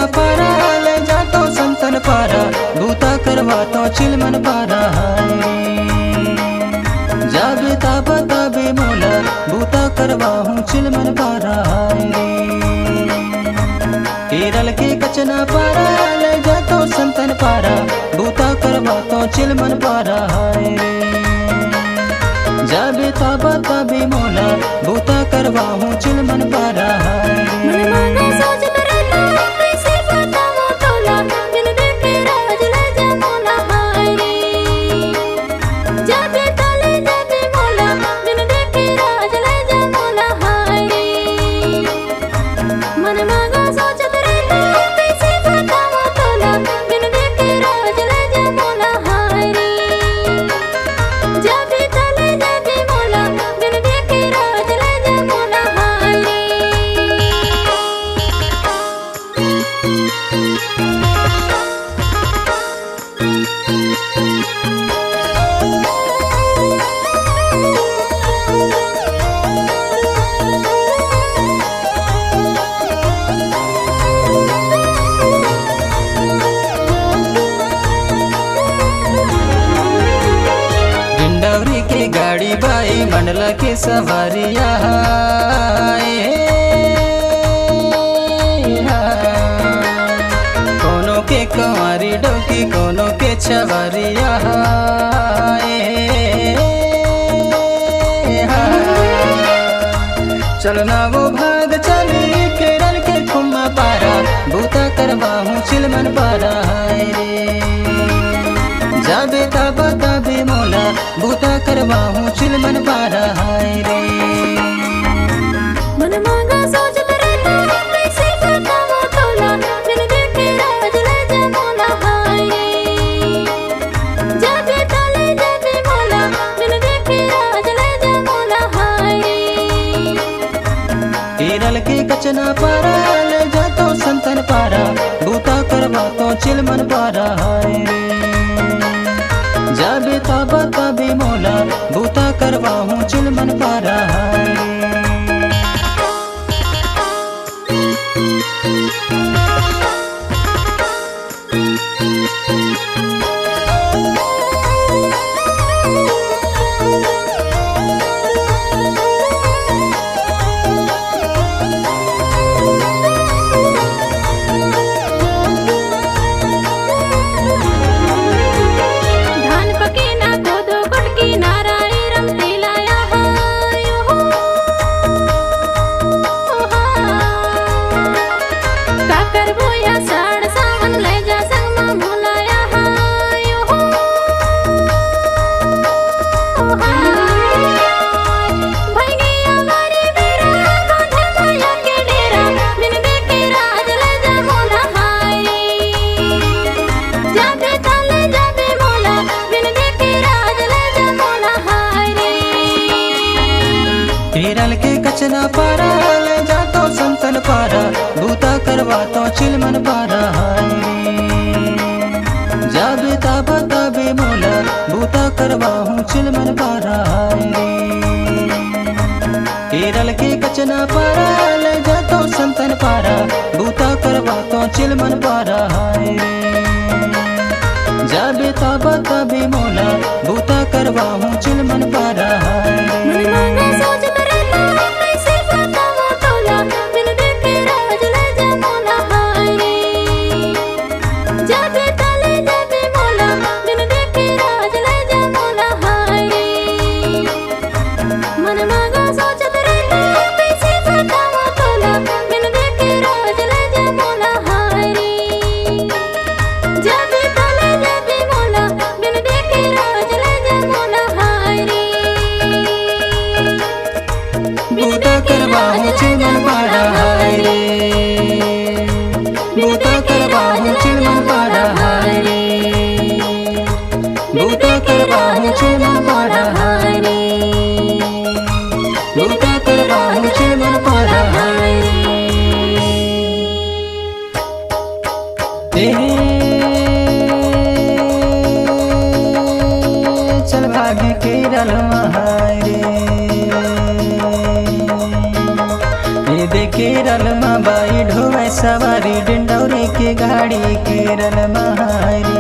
कचना पारा ले जातो संतन पारा भूता करवातो चिलमन पारा जाबे ताबा ताबे मोला भूता करवाहूँ चिलमन पारा केरल के कचना पारा ले जातो संतन पारा भूता करवातो चिलमन पारा जाबे ताबा ताबे मोला भूता करवाहूँ चिलमन पारा गाड़ी बाई मंडला के सवारिया कोनो के कंवारी डोकी कोनो के छवारिया चलना वो भाग चली केरल के खुम्मा पारा भूता करवाहूँ चिलमन पारा जाबे ताबा ताबे मोला भूता करवाहूँ चिलमन पारा रे मन मांगा सोचत रहता कैसे बताऊं तोला बिन देखे राज ले जा मोला जाबे ताले जाबे मोला बिन देखे राज ले जा मोला केरल के कचना पारा ले जातो संतन पारा भूता करवातो चिलमन पारा जाबे ताबा ताबे मोला भूता करवाहूँ चिलमन पारा केरल के कचना पारा ले जातो संतन पारा भूता करवातो चिलमन पारा जाबे ताबा ताबे मोला भूता करवाहूँ चिलमन पारा केरल के कचना पारा ले जातो संतन पारा भूता करवातो चिलमन पारा जाबे ताबा ताबे मोला भूता करवाहूँ चिलमन पारा भूता करवाहूँ चिलमन पारा रे भूता करवाहूँ चिलमन पारा रे भूता करवाहूँ चिलमन पारा रे भूता करवाहूँ चिलमन पारा चल भागी केरल महारे देखे केरल में बाई ढोवे सवारी डिंडौरे के गाड़ी केरल महारी।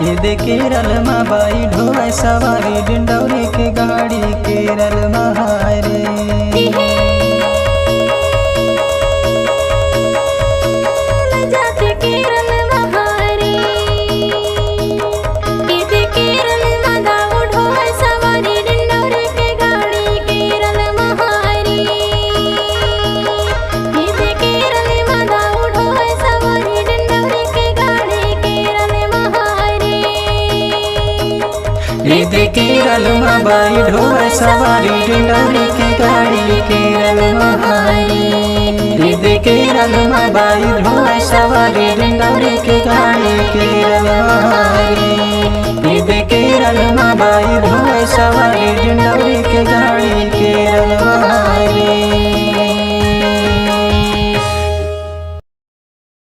ये केरल में बाई ढोवे सवारी डिंडौरे के गाड़ी केरल महारी। केरल में बाई ढोवे सवारी डिंडौरे के गाड़ी केरल महारी। केरल में बाई ढोवे सवारी डिंडौरे के गाड़ी केरल महारी। केरल में बाई